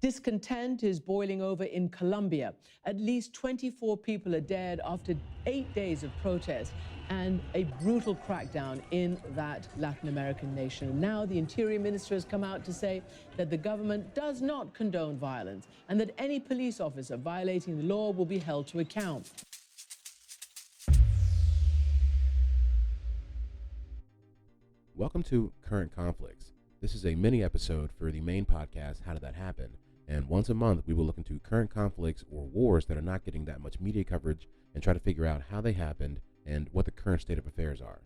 Discontent is boiling over in Colombia. At least 24 people are dead after 8 days of protest and a brutal crackdown in that Latin American nation. Now the Interior Minister has come out to say that the government does not condone violence and that any police officer violating the law will be held to account. Welcome to Current Conflicts. This is a mini episode for the main podcast, How Did That Happen? And once a month, we will look into current conflicts or wars that are not getting that much media coverage and try to figure out how they happened and what the current state of affairs are.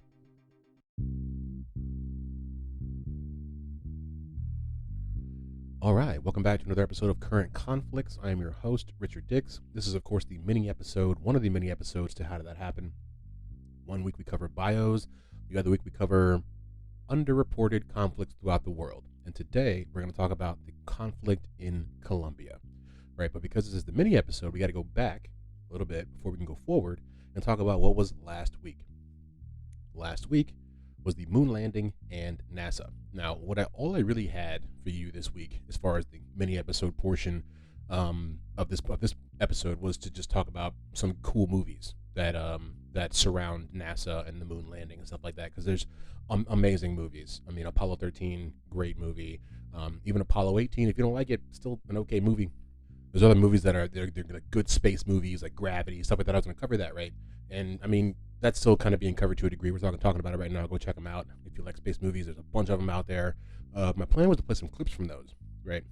All right, welcome back to another episode of Current Conflicts. I am your host, Richard Dix. This is, of course, the mini episode, one of the mini episodes to How Did That Happen? One week we cover bios, the other week we cover underreported conflicts throughout the world. And today we're going to talk about the conflict in Colombia, right? But because this is the mini episode, we got to go back a little bit before we can go forward and talk about what was last week. Last week was the moon landing and NASA. Now, all I really had for you this week, as far as the mini episode portion of this episode, was to just talk about some cool movies that surround NASA and the moon landing and stuff like that, because there's amazing movies. I mean, Apollo 13, great movie. Even Apollo 18, if you don't like it, still an okay movie. There's other movies that they're like good space movies, like Gravity, stuff like that. I was going to cover that, right? And I mean, that's still kind of being covered to a degree. We're talking about it right now. Go check them out if you like space movies. There's a bunch of them out there. My plan was to play some clips from those, right?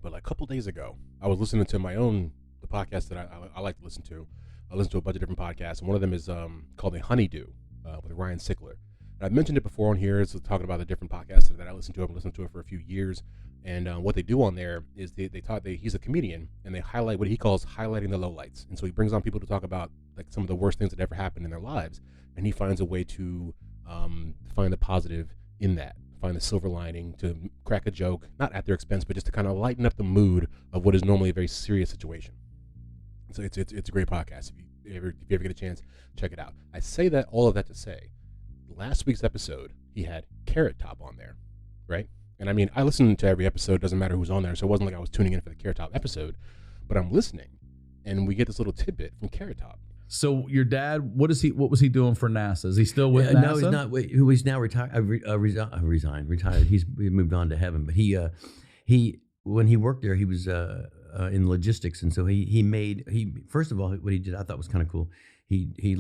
But like a couple days ago, I was listening to the podcast that I like to listen to. I listen to a bunch of different podcasts, and one of them is called The Honeydew with Ryan Sickler. And I've mentioned it before on here. It's talking about the different podcasts that I listen to. I've listened to it for a few years. And what they do on there is he's a comedian, and they highlight what he calls highlighting the lowlights. And so he brings on people to talk about like some of the worst things that ever happened in their lives, and he finds a way to find the positive in that, find the silver lining, to crack a joke, not at their expense, but just to kind of lighten up the mood of what is normally a very serious situation. So it's a great podcast. If you ever get a chance, check it out. I say that all of that to say, last week's episode, he had Carrot Top on there, right? And I mean, I listen to every episode, doesn't matter who's on there, so it wasn't like I was tuning in for the Carrot Top episode, but I'm listening, and we get this little tidbit from Carrot Top. So your dad, what was he doing for NASA? Is he still with NASA? No, he's not. He's now retired. Retired. He moved on to heaven. But he when he worked there, he was in logistics, and so he first of all, what he did I thought was kind of cool. He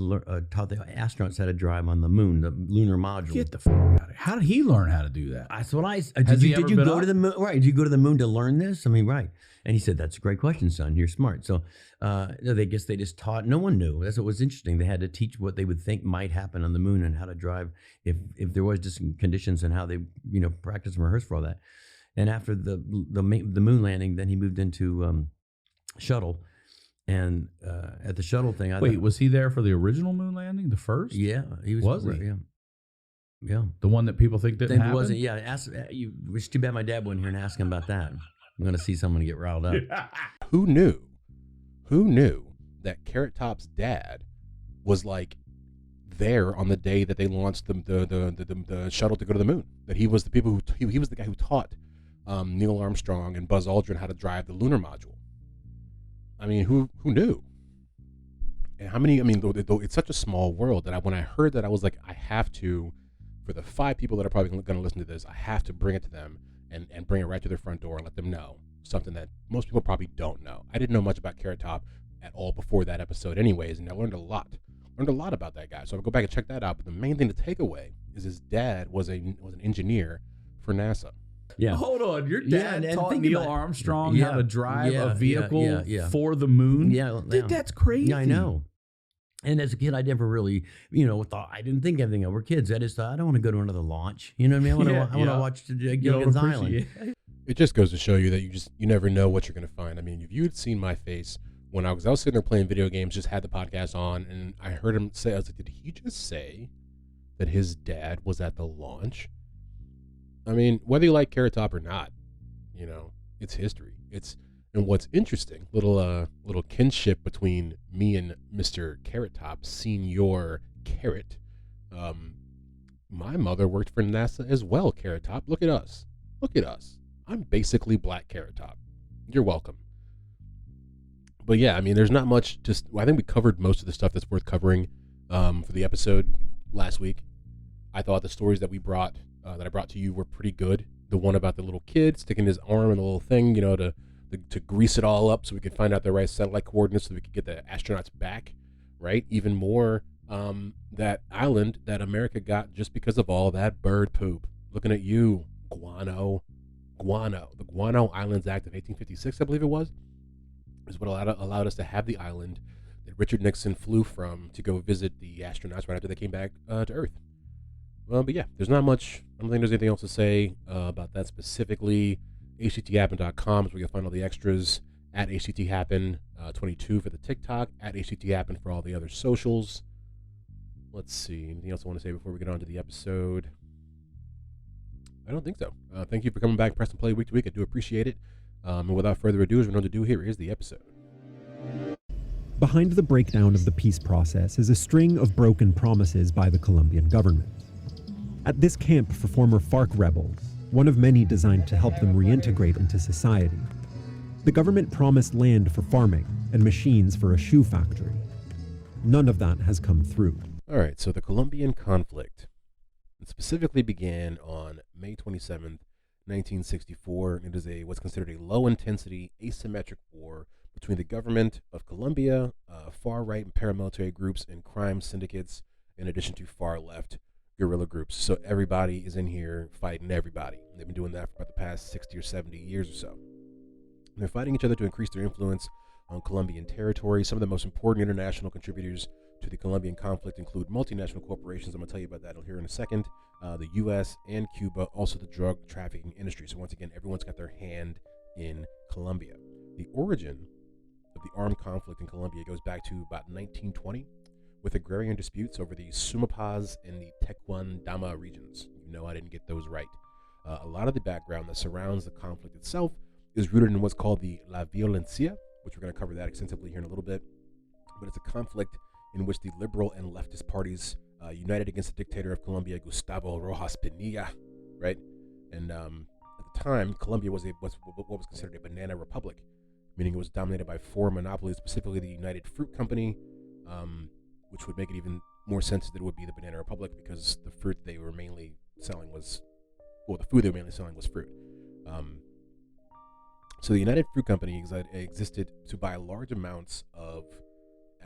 taught the astronauts how to drive on the moon, the lunar module. Get the f*** out of here. How did he learn how to do that? That's what did you go to the moon? Right? Did you go to the moon to learn this? I mean, right? And he said, "That's a great question, son. You're smart." So, they just taught. No one knew. That's what was interesting. They had to teach what they would think might happen on the moon and how to drive if there was just conditions, and how they practice and rehearse for all that. And after the moon landing, then he moved into shuttle. And at the shuttle thing, was he there for the original moon landing, the first? Yeah, he was. Was he? Yeah. The one that people think didn't happen? Wasn't. Yeah. It's too bad my dad wasn't here and ask him about that. I'm going to see someone get riled up. Who knew that Carrot Top's dad was like there on the day that they launched the shuttle to go to the moon? That he was he was the guy who taught Neil Armstrong and Buzz Aldrin how to drive the lunar module. I mean, who knew? And how many? I mean, though it's such a small world that when I heard that, I was like, I have to, for the 5 people that are probably going to listen to this, I have to bring it to them and bring it right to their front door and let them know something that most people probably don't know. I didn't know much about Carrot Top at all before that episode, anyways, and I learned a lot about that guy. So I'll go back and check that out. But the main thing to take away is his dad was an engineer for NASA. Yeah. Hold on, your dad taught Neil Armstrong how to drive a vehicle for the moon? Yeah. Dude, that's crazy. Yeah, I know. And as a kid, I never really, thought, I didn't think anything of. We're kids. I just thought, I don't want to go to another launch. You know what I mean? I want to watch Gilligan's Island. It just goes to show you that you never know what you're going to find. I mean, if you had seen my face when I was sitting there playing video games, just had the podcast on, and I heard him say, I was like, did he just say that his dad was at the launch? I mean, whether you like Carrot Top or not, it's history. And what's interesting, little kinship between me and Mr. Carrot Top, Senior Carrot. My mother worked for NASA as well, Carrot Top. Look at us. I'm basically Black Carrot Top. You're welcome. But yeah, I mean, there's not much. I think we covered most of the stuff that's worth covering for the episode last week. I thought the stories that I brought to you were pretty good. The one about the little kid sticking his arm in the little thing, to grease it all up so we could find out the right satellite coordinates so we could get the astronauts back, right? Even more, that island that America got just because of all that bird poop. Looking at you, guano. The Guano Islands Act of 1856, I believe it was, is what allowed us to have the island that Richard Nixon flew from to go visit the astronauts right after they came back to Earth. But yeah, there's not much. I don't think there's anything else to say about that specifically. HTThappen.com is where you'll find all the extras. At HTThappen22 for the TikTok. At HTThappen for all the other socials. Let's see. Anything else I want to say before we get on to the episode? I don't think so. Thank you for coming back, press and play week to week. I do appreciate it. And without further ado, as we know to do, here is the episode. Behind the breakdown of the peace process is a string of broken promises by the Colombian government. At this camp for former FARC rebels, one of many designed to help them reintegrate into society, the government promised land for farming and machines for a shoe factory. None of that has come through. All right, so the Columbian Conflict. It specifically began on May 27th, 1964, and it is what's considered a low-intensity, asymmetric war between the government of Colombia, far-right and paramilitary groups, and crime syndicates, in addition to far-left guerrilla groups. So everybody is in here fighting everybody. They've been doing that for about the past 60 or 70 years or so. And they're fighting each other to increase their influence on Colombian territory. Some of the most important international contributors to the Colombian conflict include multinational corporations. I'm going to tell you about that here in a second. The U.S. and Cuba, also the drug trafficking industry. So once again, everyone's got their hand in Colombia. The origin of the armed conflict in Colombia goes back to about 1920 with agrarian disputes over the Sumapaz and the Tequendama regions. I didn't get those right. A lot of the background that surrounds the conflict itself is rooted in what's called the La Violencia, which we're going to cover that extensively here in a little bit. But it's a conflict in which the liberal and leftist parties united against the dictator of Colombia, Gustavo Rojas Pinilla, right? And at the time, Colombia was what was considered a banana republic, meaning it was dominated by four monopolies, specifically the United Fruit Company, which would make it even more sense that it would be the banana republic because the fruit they were mainly selling was, the food they were mainly selling was fruit. So the United Fruit Company existed to buy large amounts of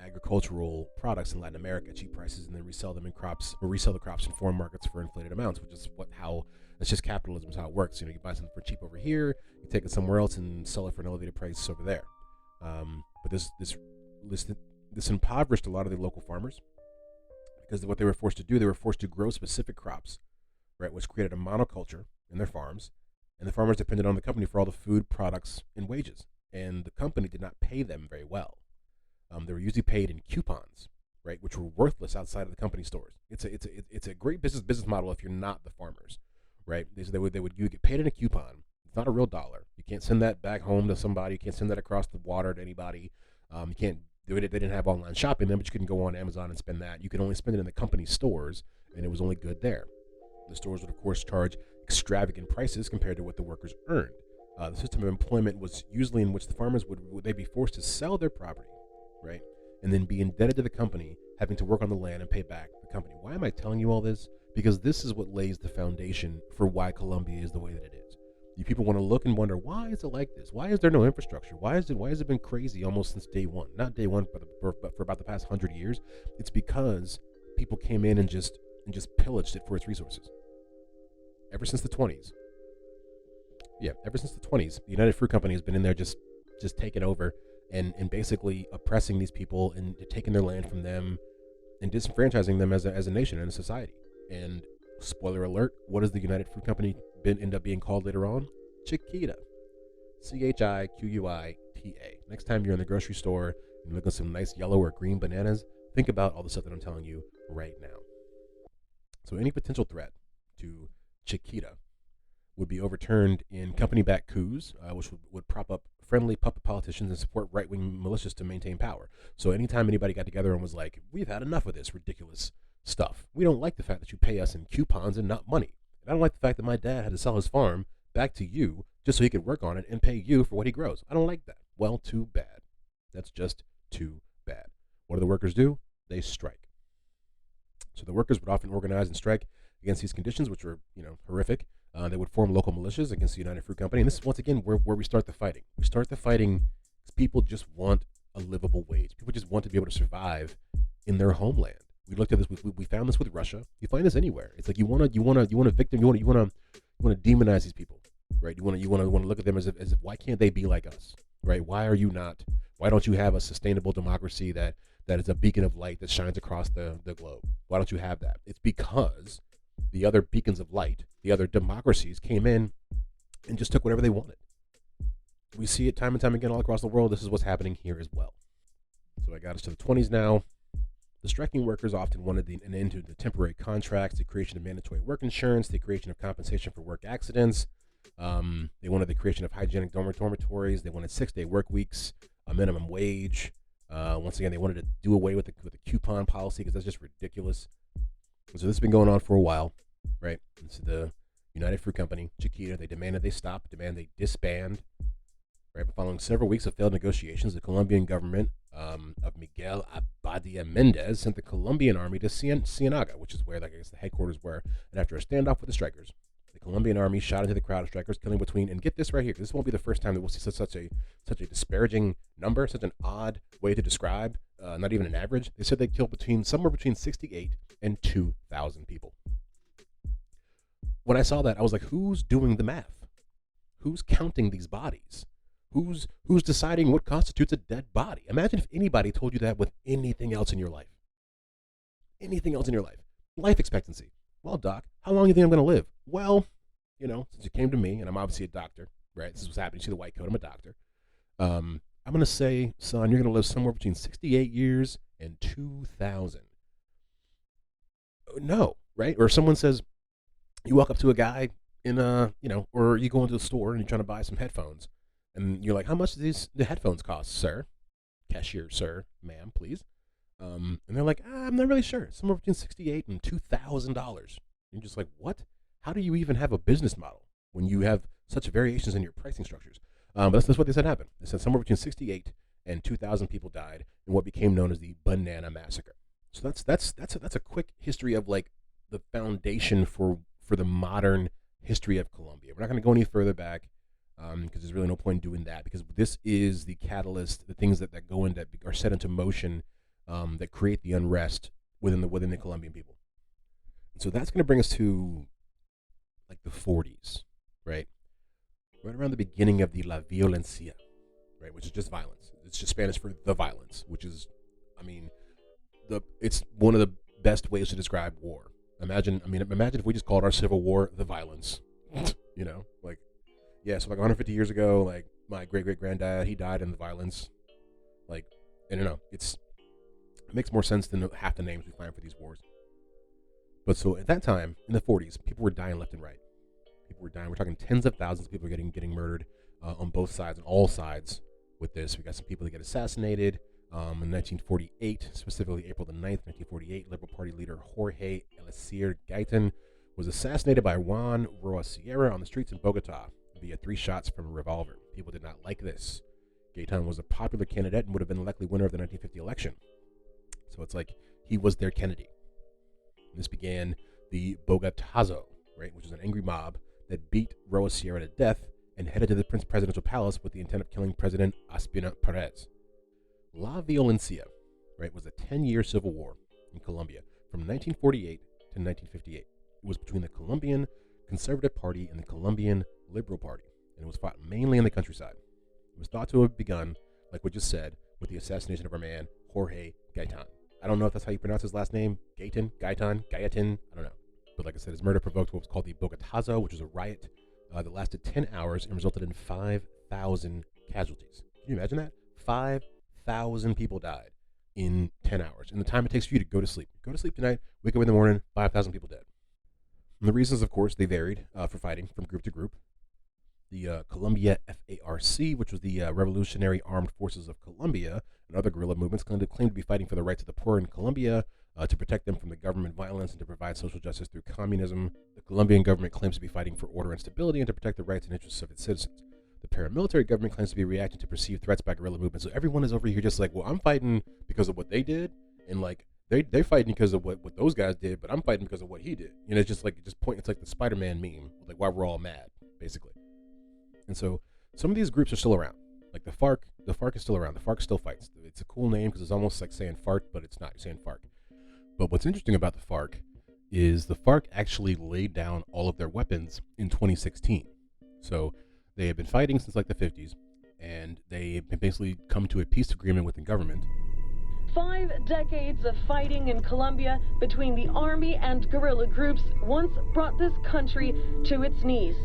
agricultural products in Latin America at cheap prices and then resell them in crops, or resell the crops in foreign markets for inflated amounts, which is it's just capitalism is how it works. You buy something for cheap over here, you take it somewhere else and sell it for an elevated price over there. But this impoverished a lot of the local farmers because what they were forced to do, they were forced to grow specific crops, right, which created a monoculture in their farms, and the farmers depended on the company for all the food, products, and wages, and the company did not pay them very well. They were usually paid in coupons, right, which were worthless outside of the company stores. It's a great business model if you're not the farmers, right? You get paid in a coupon. It's not a real dollar. You can't send that back home to somebody. You can't send that across the water to anybody. You can't do it. They didn't have online shopping then, but you couldn't go on Amazon and spend that. You could only spend it in the company stores, and it was only good there. The stores would, of course, charge extravagant prices compared to what the workers earned. The system of employment was usually in which the farmers would they be forced to sell their property, right, and then be indebted to the company, having to work on the land and pay back the company. Why am I telling you all this? Because this is what lays the foundation for why Colombia is the way that it is. You people want to look and wonder, why is it like this? Why is there no infrastructure? Why has it been crazy almost since day one? Not day one, but for about the past 100 years. It's because people came in and just pillaged it for its resources. Ever since the 20s. Yeah, ever since the 20s, the United Fruit Company has been in there just taking over and basically oppressing these people and taking their land from them and disenfranchising them as a nation and a society. And spoiler alert, what does the United Fruit Company end up being called later on? Chiquita. Chiquita. Next time you're in the grocery store and you look at some nice yellow or green bananas, think about all the stuff that I'm telling you right now. So any potential threat to Chiquita would be overturned in company-backed coups, which would prop up friendly puppet politicians and support right-wing militias to maintain power. So anytime anybody got together and was like, we've had enough of this ridiculous stuff. We don't like the fact that you pay us in coupons and not money. And I don't like the fact that my dad had to sell his farm back to you just so he could work on it and pay you for what he grows. I don't like that. Well, too bad. That's just too bad. What do the workers do? They strike. So the workers would often organize and strike against these conditions, which were, horrific. They would form local militias against the United Fruit Company. And this is, once again, where we start the fighting. We start the fighting because people just want a livable wage. People just want to be able to survive in their homeland. We looked at this. We found this with Russia. You find this anywhere. It's like you want a victim. You want to demonize these people, right? You want to look at them as if why can't they be like us, right? Why are you not? Why don't you have a sustainable democracy that is a beacon of light that shines across the globe? Why don't you have that? It's because the other beacons of light, the other democracies came in and just took whatever they wanted. We see it time and time again all across the world. This is what's happening here as well. So I got us to the 20s now. The striking workers often wanted an end to the temporary contracts, the creation of mandatory work insurance, the creation of compensation for work accidents. They wanted the creation of hygienic dormitories. They wanted 6-day work weeks, a minimum wage. Once again, they wanted to do away with the coupon policy because that's just ridiculous. And so this has been going on for a while, right? It's the United Fruit Company, Chiquita. They demanded they stop, they disband. Right, but following several weeks of failed negotiations, the Colombian government of Miguel Abadia Mendez sent the Colombian army to Ciénaga, which is where, I guess, the headquarters were. And after a standoff with the strikers, the Colombian army shot into the crowd of strikers, killing between, and get this right here, this won't be the first time that we'll see such a disparaging number, such an odd way to describe, not even an average. They said they killed somewhere between 68 and 2,000 people. When I saw that, I was like, who's doing the math? Who's counting these bodies? Who's deciding what constitutes a dead body? Imagine if anybody told you that with anything else in your life. Anything else in your life. Life expectancy. Well, doc, how long do you think I'm going to live? Well, since you came to me, and I'm obviously a doctor, right? This is what's happening. You see the white coat, I'm a doctor. I'm going to say, son, you're going to live somewhere between 68 years and 2,000. No, right? Or someone says, you walk up to a guy in or you go into a store and you're trying to buy some headphones. And you're like, how much do the headphones cost, sir? Cashier, sir, ma'am, please. And they're like, I'm not really sure. Somewhere between $68 and $2,000. You're just like, what? How do you even have a business model when you have such variations in your pricing structures? But that's what they said happened. They said somewhere between 68 and 2,000 people died in what became known as the Banana Massacre. So that's a quick history of the foundation for the modern history of Colombia. We're not going to go any further back. Because there's really no point in doing that, because this is the catalyst, the things that go in that are set into motion that create the unrest within the Colombian people. And so that's going to bring us to the 40s, right around the beginning of the La Violencia, right, which is just violence. It's just Spanish for the violence, which is, it's one of the best ways to describe war. Imagine if we just called our civil war the violence. Yeah, so 150 years ago, my great-great-granddad, he died in the violence. I don't know. It makes more sense than half the names we find for these wars. But so at that time, in the 40s, people were dying left and right. People were dying. We're talking tens of thousands of people getting murdered on both sides, on all sides with this. We got some people that get assassinated. In 1948, specifically April the 9th, 1948, Liberal Party leader Jorge Eliezer Gaitan was assassinated by Juan Roa Sierra on the streets in Bogota via 3 shots from a revolver. People did not like this. Gaitan was a popular candidate and would have been the likely winner of the 1950 election. So it's like he was their Kennedy. And this began the Bogotazo, right, which is an angry mob that beat Roa Sierra to death and headed to the presidential palace with the intent of killing President Ospina Perez. La Violencia, right, was a 10-year civil war in Colombia from 1948 to 1958. It was between the Colombian Conservative Party and the Colombian Liberal Party, and it was fought mainly in the countryside. It was thought to have begun, like we just said, with the assassination of our man, Jorge Gaitan. I don't know if that's how you pronounce his last name, Gaitan, I don't know. But like I said, his murder provoked what was called the Bogotazo, which was a riot that lasted 10 hours and resulted in 5,000 casualties. Can you imagine that? 5,000 people died in 10 hours. In the time it takes for you to go to sleep. Go to sleep tonight, wake up in the morning, 5,000 people dead. And the reasons, of course, they varied for fighting from group to group. The Colombia FARC, which was the Revolutionary Armed Forces of Colombia, and other guerrilla movements claimed to be fighting for the rights of the poor in Colombia, to protect them from the government violence and to provide social justice through communism. The Colombian government claims to be fighting for order and stability and to protect the rights and interests of its citizens. The paramilitary government claims to be reacting to perceived threats by guerrilla movements. So everyone is over here just like, well, I'm fighting because of what they did, and like they're fighting because of what those guys did, but I'm fighting because of what he did. You know, it's just like it's like the Spider-Man meme, like why we're all mad, basically. And so some of these groups are still around. Like the FARC is still around. The FARC still fights. It's a cool name because it's almost like saying fart, but it's not. You're saying FARC. But what's interesting about the FARC is the FARC actually laid down all of their weapons in 2016. So they have been fighting since like the 50s, and they have basically come to a peace agreement with the government. 5 decades of fighting in Colombia between the army and guerrilla groups once brought this country to its knees.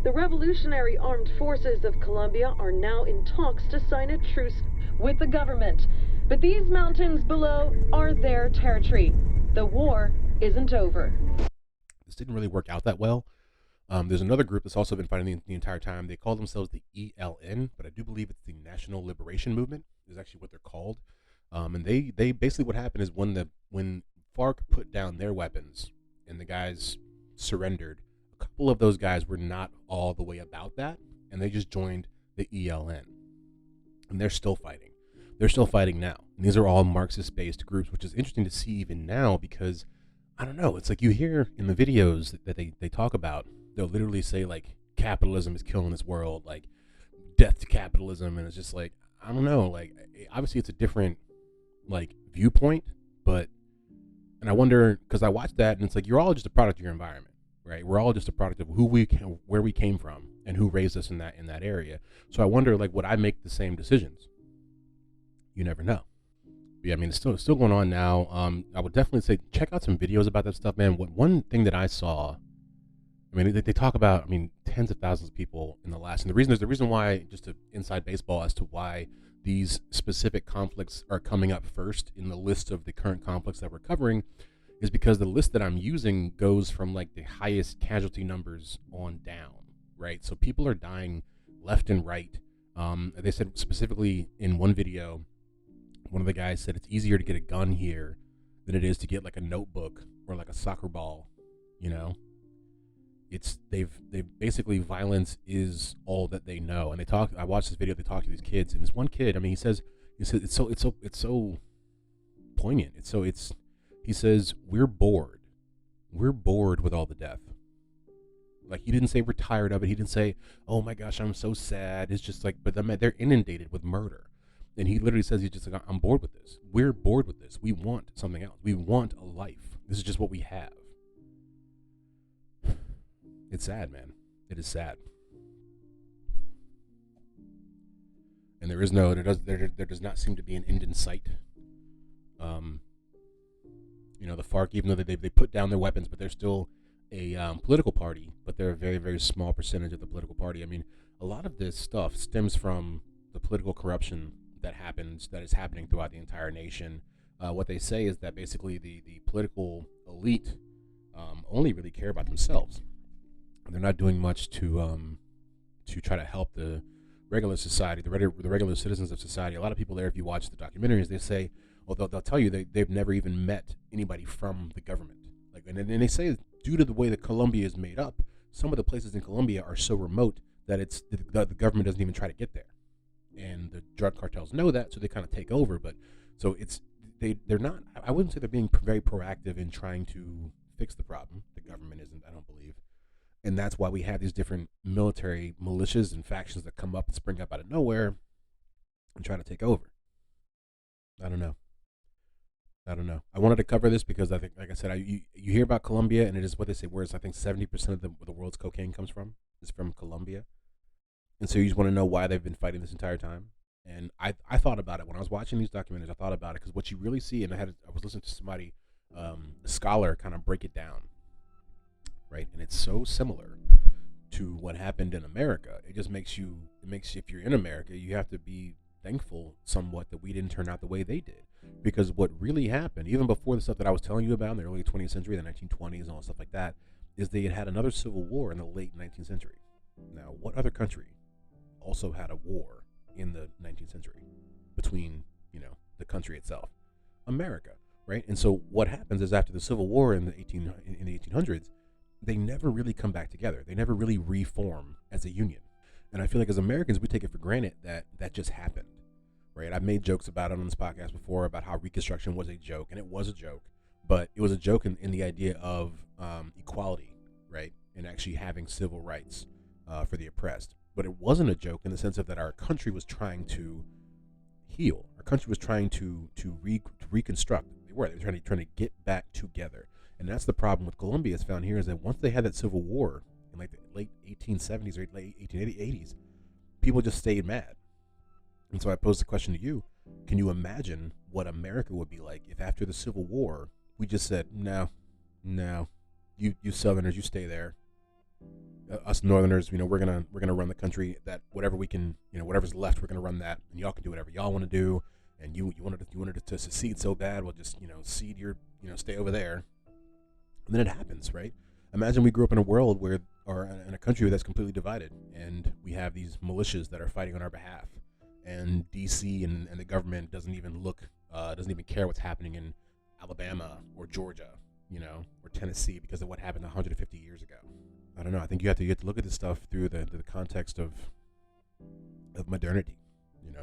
The Revolutionary Armed Forces of Colombia are now in talks to sign a truce with the government. But these mountains below are their territory. The war isn't over. This didn't really work out that well. There's another group that's also been fighting the entire time. They call themselves the ELN, but I do believe it's the National Liberation Movement is actually what they're called. And they basically, what happened is when FARC put down their weapons and the guys surrendered, a couple of those guys were not all the way about that, and they just joined the ELN. And they're still fighting. They're still fighting now. And these are all Marxist-based groups, which is interesting to see even now because, I don't know, it's like you hear in the videos that they talk about, they'll literally say, like, capitalism is killing this world, like, death to capitalism, and it's just like, I don't know, like, obviously it's a different, like, viewpoint, but, and I wonder, because I watched that, and it's like, you're all just a product of your environment, right? We're all just a product of where we came from, and who raised us in that area. So I wonder, like, would I make the same decisions? You never know. But yeah, I mean, it's still going on now. I would definitely say check out some videos about that stuff, man. One thing that I saw, I mean, they talk about, I mean, tens of thousands of people in the last, and the reason why, just to inside baseball as to why these specific conflicts are coming up first in the list of the current conflicts that we're covering is because the list that I'm using goes from like the highest casualty numbers on down, right? So people are dying left and right. They said specifically in one video, one of the guys said it's easier to get a gun here than it is to get like a notebook or like a soccer ball, you know? They've basically, violence is all that they know. And I watched this video, they talk to these kids, and this one kid, I mean, he says it's so poignant. He says, we're bored with all the death. Like, he didn't say we're tired of it. He didn't say, oh my gosh, I'm so sad. It's just like, but they're inundated with murder. And he literally says, he's just like, I'm bored with this. We're bored with this. We want something else. We want a life. This is just what we have. It's sad, man. It is sad. And there does not seem to be an end in sight. You know, the FARC, even though they put down their weapons, but they're still a political party, but they're a very, very small percentage of the political party. I mean, a lot of this stuff stems from the political corruption that is happening throughout the entire nation. What they say is that basically the political elite only really care about themselves. They're not doing much to try to help the regular society, the regular citizens of society. A lot of people there, if you watch the documentaries, they say, well, they'll tell you they've never even met anybody from the government. Like, and they say due to the way that Colombia is made up, some of the places in Colombia are so remote that the government doesn't even try to get there. And the drug cartels know that, so they kind of take over. But so they're not, I wouldn't say they're being very proactive in trying to fix the problem. The government isn't, I don't believe. And that's why we have these different military militias and factions that come up and spring up out of nowhere and try to take over. I don't know. I wanted to cover this because I think, like I said, you hear about Colombia, and it is what they say, whereas I think 70% of the world's cocaine comes from is from Colombia. And so you just want to know why they've been fighting this entire time. And I thought about it when I was watching these documentaries. I thought about it because what you really see, and I was listening to somebody, a scholar, kind of break it down. Right, and it's so similar to what happened in America. It just makes you, if you're in America, you have to be thankful somewhat that we didn't turn out the way they did. Because what really happened, even before the stuff that I was telling you about in the early 20th century, the 1920s and all stuff like that, is they had another civil war in the late 19th century. Now, what other country also had a war in the 19th century between, the country itself? America. right? And so what happens is after the Civil War in the 1800s, they never really come back together. They never really reform as a union. And I feel like as Americans, we take it for granted that that just happened, right? I've made jokes about it on this podcast before about how Reconstruction was a joke, and it was a joke, but it was a joke in the idea of equality, right? And actually having civil rights for the oppressed. But it wasn't a joke in the sense of that our country was trying to heal. Our country was trying to reconstruct. They were trying to get back together. And that's the problem with Colombia is found here is that once they had that civil war in like the late 1870s or late 1880s, people just stayed mad. And so I pose the question to you, can you imagine what America would be like if after the Civil War, we just said, no, you Southerners, you stay there. Us Northerners, we're gonna run the country. That whatever we can, whatever's left, we're gonna run that, and y'all can do whatever y'all want to do. And you wanted it to secede so bad, we'll just cede your stay over there. And then it happens, right? Imagine we grew up in a world or in a country that's completely divided, and we have these militias that are fighting on our behalf, and DC and the government doesn't even care what's happening in Alabama or Georgia, or Tennessee because of what happened 150 years ago. I don't know. I think you have to look at this stuff through the context of modernity.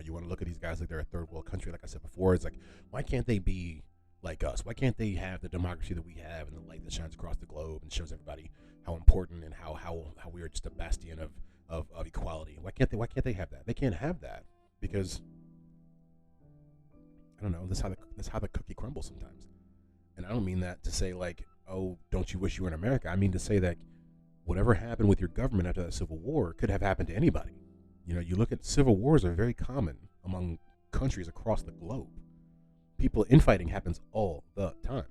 You want to look at these guys like they're a third world country. Like I said before, it's like, why can't they be like us? Why can't they have the democracy that we have and the light that shines across the globe and shows everybody how important and how we are just a bastion of equality? Why can't they have that? They can't have that because I don't know. That's how the cookie crumbles sometimes. And I don't mean that to say like, oh, don't you wish you were in America? I mean to say that whatever happened with your government after that Civil War could have happened to anybody. You look at civil wars are very common among countries across the globe. People infighting happens all the time.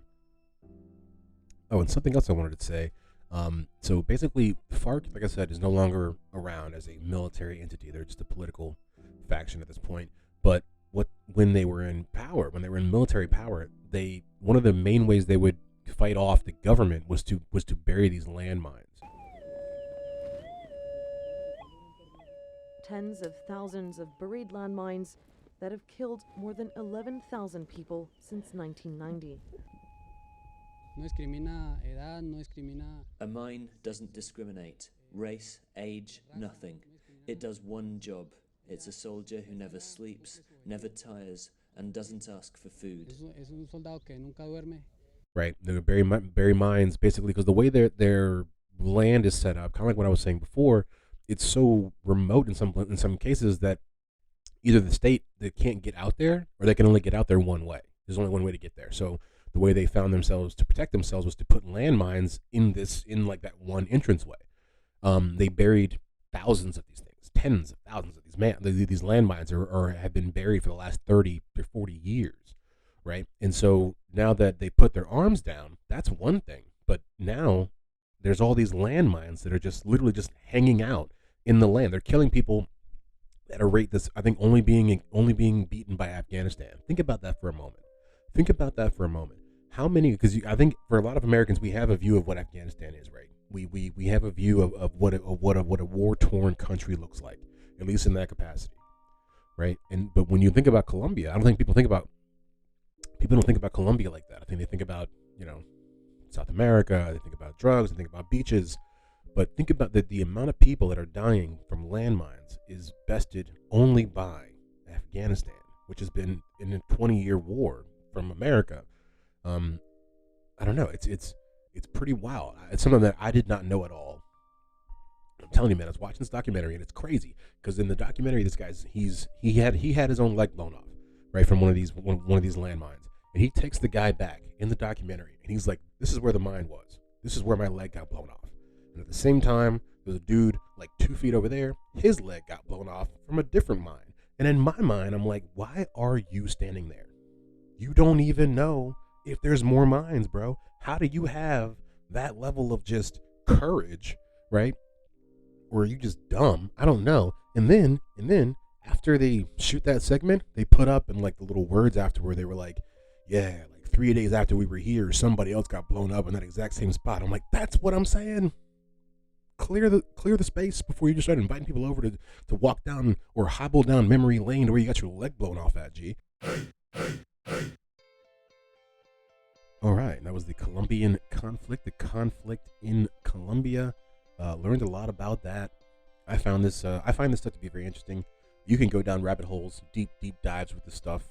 Oh, and something else I wanted to say. So basically, FARC, like I said, is no longer around as a military entity. They're just a political faction at this point. But when they were in power, when they were in military power, one of the main ways they would fight off the government was to bury these landmines. Tens of thousands of buried landmines that have killed more than 11,000 people since 1990. A mine doesn't discriminate. Race, age, nothing. It does one job. It's a soldier who never sleeps, never tires, and doesn't ask for food. Right. They bury mines basically because the way their land is set up, kind of like what I was saying before, it's so remote in some cases that either the state they can't get out there or they can only get out there one way. There's only one way to get there. So the way they found themselves to protect themselves was to put landmines in like that one entranceway. They buried thousands of these things, tens of thousands of these landmines or have been buried for the last 30 to 40 years, right? And so now that they put their arms down, that's one thing. But now there's all these landmines that are just literally just hanging out in the land. They're killing people at a rate that's, I think, only being beaten by Afghanistan. Think about that for a moment. How many? Because I think for a lot of Americans, we have a view of what Afghanistan is, right? We have a view of what a war-torn country looks like, at least in that capacity, right? But when you think about Colombia, I don't think people don't think about Colombia like that. I think they think about South America. They think about drugs. They think about beaches. But think about the amount of people that are dying from landmines is bested only by Afghanistan, which has been in a 20-year war from America. I don't know. It's pretty wild. It's something that I did not know at all. I'm telling you, man, I was watching this documentary and it's crazy because in the documentary, this guy's he had his own leg blown off, right, from one of these landmines, and he takes the guy back in the documentary and he's like, "This is where the mine was. This is where my leg got blown off." And at the same time, there's a dude like 2 feet over there. His leg got blown off from a different mine. And in my mind, I'm like, why are you standing there? You don't even know if there's more mines, bro. How do you have that level of just courage, right? Or are you just dumb? I don't know. And then after they shoot that segment, they put up in like the little words afterward, they were like, yeah, like 3 days after we were here, somebody else got blown up in that exact same spot. I'm like, that's what I'm saying. Clear the space before you just start inviting people over to walk down or hobble down memory lane to where you got your leg blown off at, G. All right, that was the Columbian Conflict, the conflict in Colombia. Learned a lot about that. I find this stuff to be very interesting. You can go down rabbit holes, deep dives with this stuff.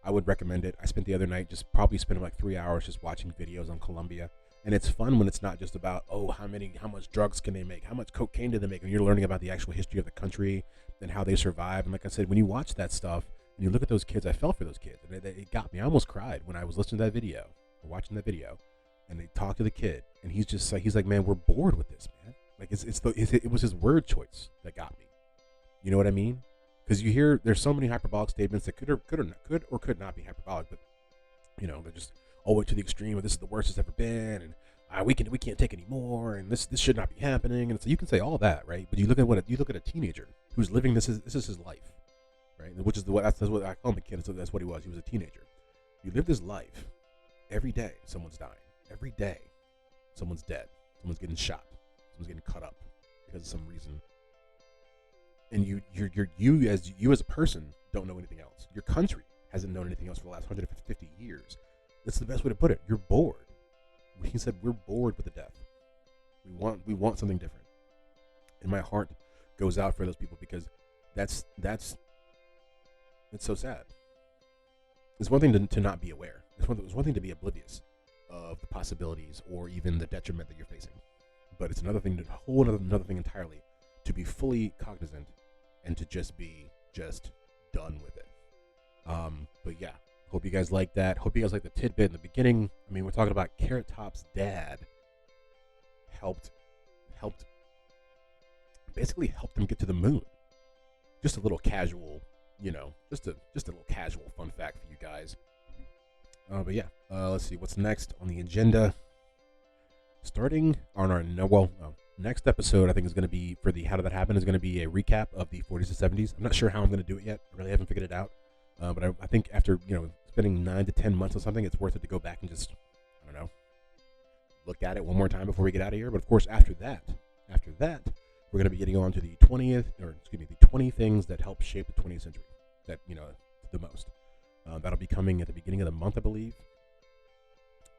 I would recommend it. I spent the other night just probably spending like 3 hours just watching videos on Colombia. And it's fun when it's not just about, how much drugs can they make? How much cocaine do they make? And you're learning about the actual history of the country and how they survive. And like I said, when you watch that stuff and you look at those kids, I felt for those kids. And it got me. I almost cried when I was listening to that video or watching that video. And they talk to the kid. And he's like, man, we're bored with this, man. Like it was his word choice that got me. You know what I mean? Because you hear there's so many hyperbolic statements that could or could not be hyperbolic, but they're just all the way to the extreme of this is the worst it's ever been, and we can't take any more, and this should not be happening. And so you can say all that, right? But you look at a teenager who's living this is his life, right? Which is that's what I call him a kid. So that's what he was. He was a teenager. You live this life. Every day someone's dying. Every day someone's dead. Someone's getting shot. Someone's getting cut up because of some reason. And you as a person don't know anything else. Your country hasn't known anything else for the last 150 years. That's the best way to put it. You're bored. He said we're bored with the death. We want something different. And my heart goes out for those people because that's so sad. It's one thing to not be aware. It's one thing to be oblivious of the possibilities or even the detriment that you're facing. But it's another thing, another thing entirely, to be fully cognizant and to just be done with it. But yeah, hope you guys like that. Hope you guys like the tidbit in the beginning. I mean, we're talking about Carrot Top's dad helped them get to the moon. Just a little casual, just a little casual fun fact for you guys. But yeah, let's see what's next on the agenda. Starting on our next episode, I think is going to be for the How Did That Happen is going to be a recap of the 40s and 70s. I'm not sure how I'm going to do it yet. I really haven't figured it out. But I think after spending 9 to 10 months on something, it's worth it to go back and just look at it one more time before we get out of here. But of course, after that, we're going to be getting on to the 20 things that helped shape the 20th century. That the most. That'll be coming at the beginning of the month, I believe.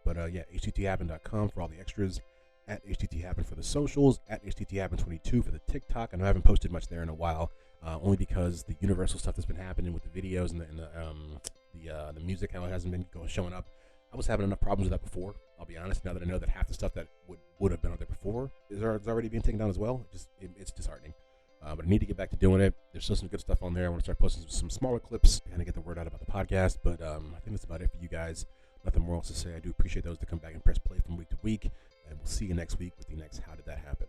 But yeah, htthappen.com for all the extras, at htthappen for the socials, at htthappen22 for the TikTok. I know I haven't posted much there in a while, only because the universal stuff that's been happening with the videos and the music, how it hasn't been showing up. I was having enough problems with that before. I'll be honest. Now that I know that half the stuff that would have been out there before is already being taken down as well, it's disheartening. But I need to get back to doing it. There's still some good stuff on there. I want to start posting some smaller clips to kind of get the word out about the podcast. But I think that's about it for you guys. Nothing more else to say. I do appreciate those that come back and press play from week to week. And we'll see you next week with the next How Did That Happen?